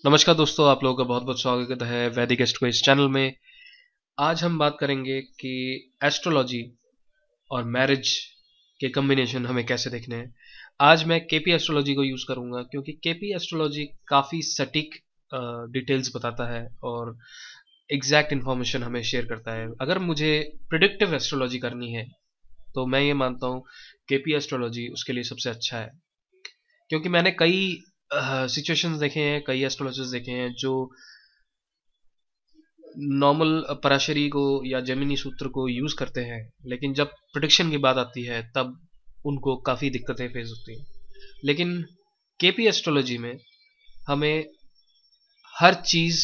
नमस्कार दोस्तों, आप लोगों का बहुत बहुत स्वागत है वैदिक एस्ट्रो इस चैनल में। आज हम बात करेंगे कि एस्ट्रोलॉजी और मैरिज के कॉम्बिनेशन हमें कैसे देखने हैं। आज मैं केपी एस्ट्रोलॉजी को यूज़ करूंगा क्योंकि केपी एस्ट्रोलॉजी काफ़ी सटीक डिटेल्स बताता है और एग्जैक्ट इन्फॉर्मेशन हमें शेयर करता है। अगर मुझे प्रिडिक्टिव एस्ट्रोलॉजी करनी है तो मैं ये मानता हूँ केपी एस्ट्रोलॉजी उसके लिए सबसे अच्छा है, क्योंकि मैंने कई सिचुएशंस देखे हैं, कई एस्ट्रोलॉजर्स देखे हैं जो नॉर्मल पराशरी को या जेमिनी सूत्र को यूज करते हैं, लेकिन जब प्रिडिक्शन की बात आती है तब उनको काफ़ी दिक्कतें फेस होती हैं। लेकिन केपी एस्ट्रोलॉजी में हमें हर चीज़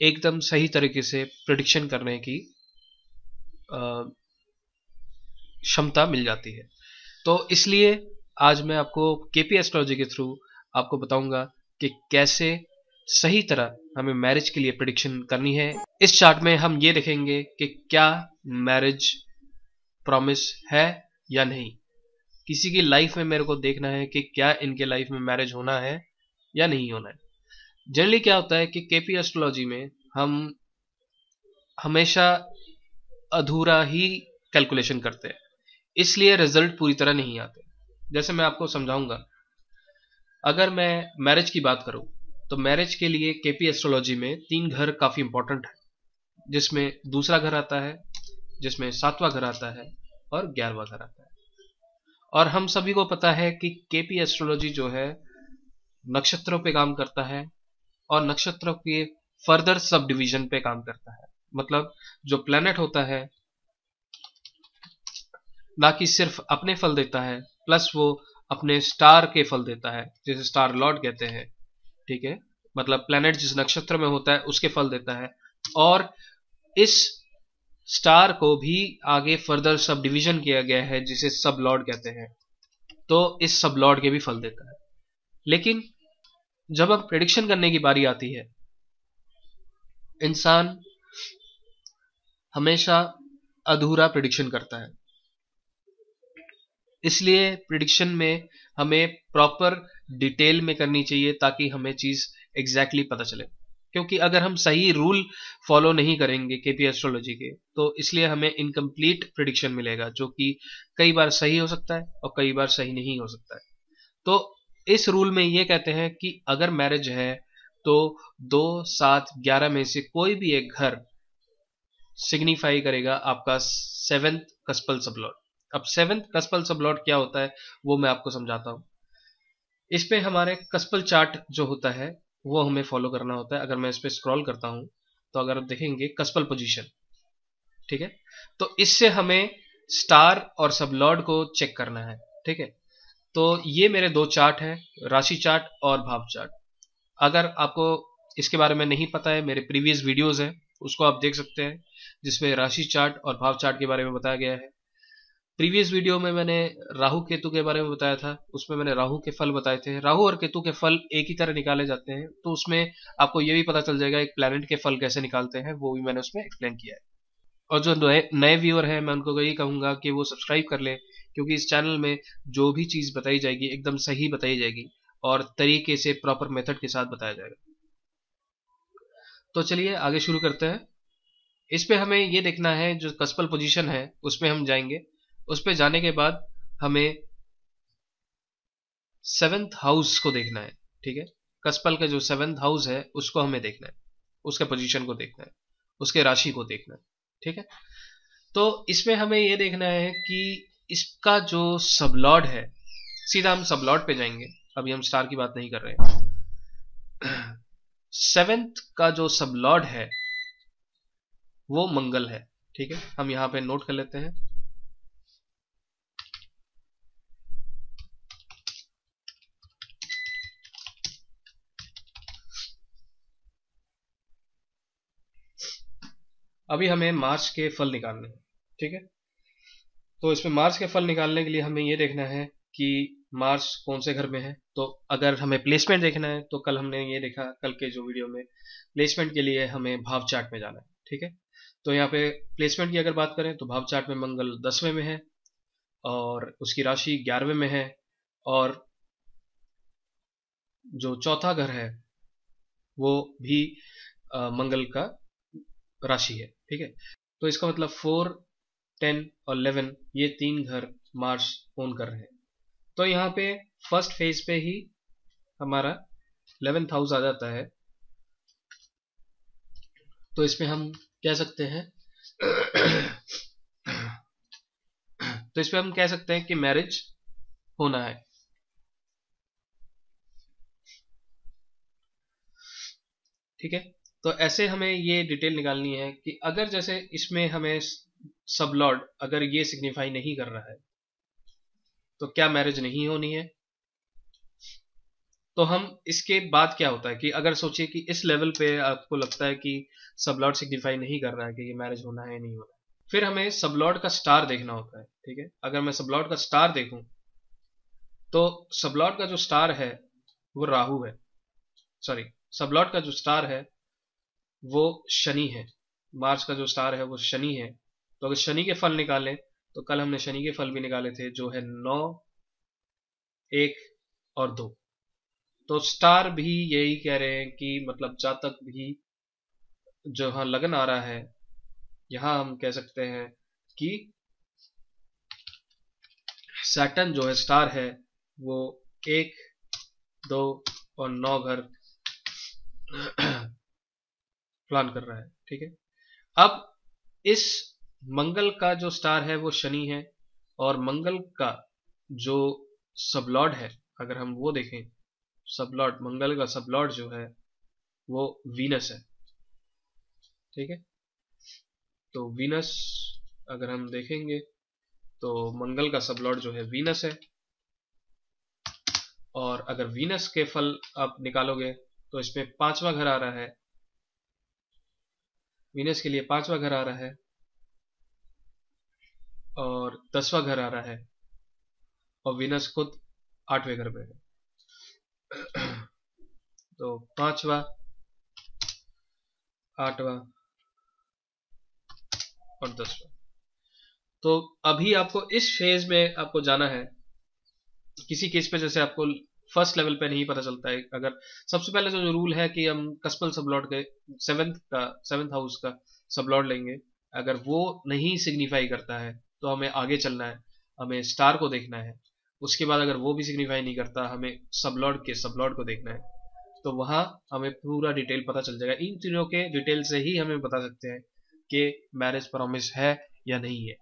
एकदम सही तरीके से प्रिडिक्शन करने की क्षमता मिल जाती है। तो इसलिए आज मैं आपको केपी एस्ट्रोलॉजी के थ्रू आपको बताऊंगा कि कैसे सही तरह हमें मैरिज के लिए प्रिडिक्शन करनी है। इस चार्ट में हम ये देखेंगे कि क्या मैरिज प्रॉमिस है या नहीं। किसी की लाइफ में मेरे को देखना है कि क्या इनके लाइफ में मैरिज होना है या नहीं होना है। जनरली क्या होता है कि केपी एस्ट्रोलॉजी में हम हमेशा अधूरा ही कैलकुलेशन करते हैं, इसलिए रिजल्ट पूरी तरह नहीं आते। जैसे मैं आपको समझाऊंगा। अगर मैं मैरिज की बात करूं तो मैरिज के लिए केपी एस्ट्रोलॉजी में 3 घर काफी इंपॉर्टेंट है, जिसमें दूसरा घर आता है, जिसमें 7वां घर आता है और 11वां घर आता है। और हम सभी को पता है कि केपी एस्ट्रोलॉजी जो है नक्षत्रों पे काम करता है और नक्षत्रों के फर्दर सब डिवीजन पे काम करता है। मतलब जो प्लेनेट होता है ना कि सिर्फ अपने फल देता है, प्लस वो अपने स्टार के फल देता है, जिसे स्टार लॉर्ड कहते हैं। ठीक है, मतलब प्लेनेट जिस नक्षत्र में होता है उसके फल देता है, और इस स्टार को भी आगे फर्दर सब डिवीजन किया गया है जिसे सब लॉर्ड कहते हैं, तो इस सब लॉर्ड के भी फल देता है। लेकिन जब अब प्रेडिक्शन करने की बारी आती है, इंसान हमेशा अधूरा प्रेडिक्शन करता है। इसलिए प्रिडिक्शन में हमें प्रॉपर डिटेल में करनी चाहिए ताकि हमें चीज एग्जैक्टली पता चले। क्योंकि अगर हम सही रूल फॉलो नहीं करेंगे केपी एस्ट्रोलॉजी के, तो इसलिए हमें इनकम्प्लीट प्रिडिक्शन मिलेगा, जो कि कई बार सही हो सकता है और कई बार सही नहीं हो सकता है। तो इस रूल में ये कहते हैं कि अगर मैरिज है तो 2, 7, 11 में से कोई भी एक घर सिग्निफाई करेगा आपका 7th कस्पल सबलॉट। अब 7th कस्पल सबलॉट क्या होता है वो मैं आपको समझाता हूं। इस पे हमारे कस्पल चार्ट जो होता है वो हमें फॉलो करना होता है। अगर मैं इस पे स्क्रॉल करता हूं तो अगर आप देखेंगे कस्पल पोजीशन, ठीक है, तो इससे हमें स्टार और सबलॉर्ड को चेक करना है। ठीक है, तो ये मेरे 2 चार्ट हैं, राशि चार्ट और भाव चार्ट। अगर आपको इसके बारे में नहीं पता है, मेरे प्रीवियस वीडियोस हैं, उसको आप देख सकते हैं, जिसमें राशि चार्ट और भाव चार्ट के बारे में बताया गया है। प्रीवियस वीडियो में मैंने राहु केतु के बारे में बताया था, उसमें मैंने राहु के फल बताए थे। राहु और केतु के फल एक ही तरह निकाले जाते हैं, तो उसमें आपको ये भी पता चल जाएगा एक प्लैनेट के फल कैसे निकालते हैं, वो भी मैंने उसमें एक्सप्लेन किया है। और जो नए नए व्यूअर हैं, मैं उनको यही कहूंगा कि वो सब्सक्राइब कर लें, क्योंकि इस चैनल में जो भी चीज़ बताई जाएगी एकदम सही बताई जाएगी और तरीके से प्रॉपर मेथड के साथ बताया जाएगा। तो चलिए आगे शुरू करते हैं। इस पे हमें ये देखना है, जो कस्पल पोजीशन है उसमें हम जाएंगे। उस पे जाने के बाद हमें 7th हाउस को देखना है। ठीक है, कस्पल का जो 7th हाउस है उसको हमें देखना है, उसके पोजीशन को देखना है, उसके राशि को देखना है। ठीक है, तो इसमें हमें ये देखना है कि इसका जो सबलॉर्ड है, सीधा हम सबलॉर्ड पे जाएंगे, अभी हम स्टार की बात नहीं कर रहे हैं। 7th का जो सबलॉर्ड है वो मंगल है। ठीक है, हम यहां पे नोट कर लेते हैं। अभी हमें मार्च के फल निकालने हैं। ठीक है, तो इसमें मार्च के फल निकालने के लिए हमें ये देखना है कि मार्च कौन से घर में है। तो अगर हमें प्लेसमेंट देखना है तो कल हमने ये देखा, कल के जो वीडियो में, प्लेसमेंट के लिए हमें भाव चार्ट में जाना है। ठीक है, तो यहाँ पे प्लेसमेंट की अगर बात करें तो भाव चार्ट में मंगल 10वें में है और उसकी राशि 11वें में है, और जो चौथा घर है वो भी मंगल का राशि है। ठीक है, तो इसका मतलब 4, 10 और 11 ये 3 घर मार्स ओन कर रहे हैं। तो यहाँ पे फर्स्ट फेज पे ही हमारा 11th हाउस आ जाता है। तो इसमें हम कह सकते हैं तो इसमें हम कह सकते हैं कि मैरिज होना है। ठीक है, तो ऐसे हमें ये डिटेल निकालनी है कि अगर जैसे इसमें हमें सब लॉर्ड अगर ये सिग्निफाई नहीं कर रहा है तो क्या मैरिज नहीं होनी है। तो हम इसके बाद क्या होता है कि अगर सोचिए कि इस लेवल पे आपको लगता है कि सब लॉर्ड सिग्निफाई नहीं कर रहा है कि ये मैरिज होना है या नहीं होना है, फिर हमें सब लॉर्ड का स्टार देखना होता है। ठीक है, अगर मैं सब लॉर्ड का स्टार देखूं तो सब लॉर्ड का जो स्टार है वो राहु है, सॉरी, सब लॉर्ड का जो स्टार है वो शनि है, मार्स का जो स्टार है वो शनि है। तो अगर शनि के फल निकालें तो कल हमने शनि के फल भी निकाले थे जो है 9, 1 और 2। तो स्टार भी यही कह रहे हैं कि मतलब जातक भी जो यहाँ लगन आ रहा है, यहाँ हम कह सकते हैं कि सैटर्न जो है स्टार है वो 1, 2 और 9 घर प्लान कर रहा है। ठीक है, अब इस मंगल का जो स्टार है वो शनि है और मंगल का जो सबलॉर्ड है अगर हम वो देखें, सबलॉर्ड मंगल का सबलॉर्ड जो है वो वीनस है। ठीक है, तो वीनस अगर हम देखेंगे तो मंगल का सबलॉर्ड जो है वीनस है और अगर वीनस के फल आप निकालोगे तो इसमें 5वां घर आ रहा है, वीनस के लिए 5वां घर आ रहा है और 10वां घर आ रहा है और वीनस खुद 8वें घर पे है। तो 5वां, 8वां और 10वां। तो अभी आपको इस फेज में आपको जाना है। किसी केस पे जैसे आपको फर्स्ट लेवल पे नहीं पता चलता है, अगर सबसे पहले जो रूल है कि हम कस्पल सबलॉर्ड के सेवेंथ हाउस का सबलॉर्ड लेंगे, अगर वो नहीं सिग्निफाई करता है तो हमें आगे चलना है, हमें स्टार को देखना है। उसके बाद अगर वो भी सिग्निफाई नहीं करता हमें सबलॉर्ड को देखना है। तो वहां हमें पूरा डिटेल पता चल जाएगा। इन तीनों के डिटेल से ही हमें बता सकते हैं कि मैरिज प्रॉमिस है या नहीं है।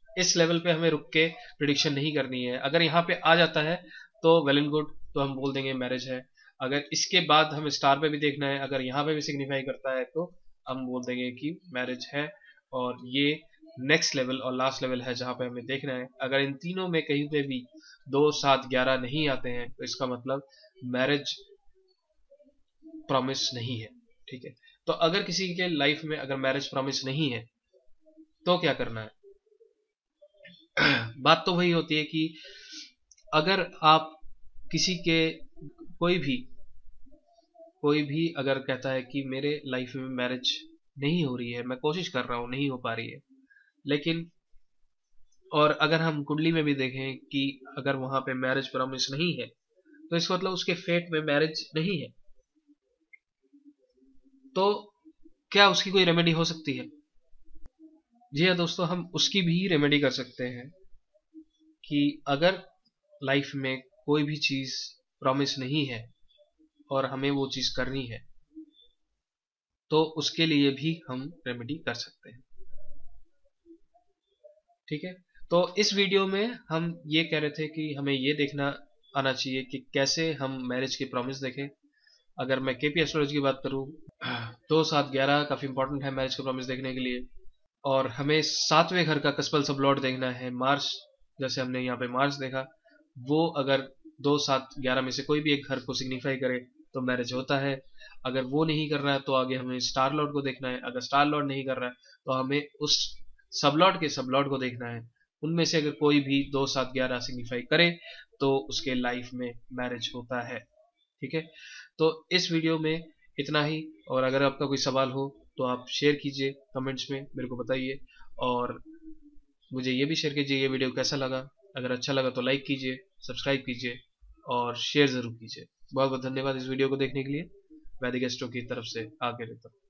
इस लेवल पे हमें रुक के प्रिडिक्शन नहीं करनी है। अगर यहाँ पे आ जाता है तो वेल एंड गुड, तो हम बोल देंगे मैरिज है। अगर इसके बाद हमें स्टार पे भी देखना है, अगर यहाँ पे भी सिग्निफाई करता है तो हम बोल देंगे कि मैरिज है। और ये नेक्स्ट लेवल और लास्ट लेवल है जहाँ पे हमें देखना है। अगर इन तीनों में कहीं पे भी 2, 7, 11 नहीं आते हैं तो इसका मतलब मैरिज प्रॉमिस नहीं है। ठीक है, तो अगर किसी के लाइफ में अगर मैरिज प्रॉमिस नहीं है तो क्या करना है। बात तो वही होती है कि अगर आप किसी के कोई भी अगर कहता है कि मेरे लाइफ में मैरिज नहीं हो रही है, मैं कोशिश कर रहा हूं नहीं हो पा रही है, लेकिन और अगर हम कुंडली में भी देखें कि अगर वहां पे मैरिज प्रॉमिस नहीं है तो इसका मतलब उसके फेट में मैरिज नहीं है। तो क्या उसकी कोई रेमेडी हो सकती है। जी हाँ दोस्तों, हम उसकी भी रेमेडी कर सकते हैं कि अगर लाइफ में कोई भी चीज प्रॉमिस नहीं है और हमें वो चीज करनी है तो उसके लिए भी हम रेमेडी कर सकते हैं। ठीक है, तो इस वीडियो में हम ये कह रहे थे कि हमें ये देखना आना चाहिए कि कैसे हम मैरिज की प्रॉमिस देखें। अगर मैं केपी एस्ट्रोलॉजी की बात करूं 2, 7, 11 काफी इंपॉर्टेंट है मैरिज की प्रॉमिस देखने के लिए। और हमें 7वें घर का कस्पल सबलॉर्ड देखना है, मार्स। जैसे हमने यहाँ पे मार्स देखा, वो अगर 2, 7, 11 में से कोई भी एक घर को सिग्निफाई करे तो मैरिज होता है। अगर वो नहीं कर रहा है तो आगे हमें स्टार लॉर्ड को देखना है। अगर स्टार लॉर्ड नहीं कर रहा है तो हमें उस सबलॉर्ड को देखना है। उनमें से अगर कोई भी 2, 7, 11 सिग्निफाई करे तो उसके लाइफ में मैरिज होता है। ठीक है, तो इस वीडियो में इतना ही। और अगर आपका कोई सवाल हो तो आप शेयर कीजिए कमेंट्स में, मेरे को बताइए। और मुझे ये भी शेयर कीजिए ये वीडियो कैसा लगा। अगर अच्छा लगा तो लाइक कीजिए, सब्सक्राइब कीजिए और शेयर ज़रूर कीजिए। बहुत बहुत धन्यवाद इस वीडियो को देखने के लिए। वैदिक एस्ट्रो की तरफ से आगे रहता हूँ।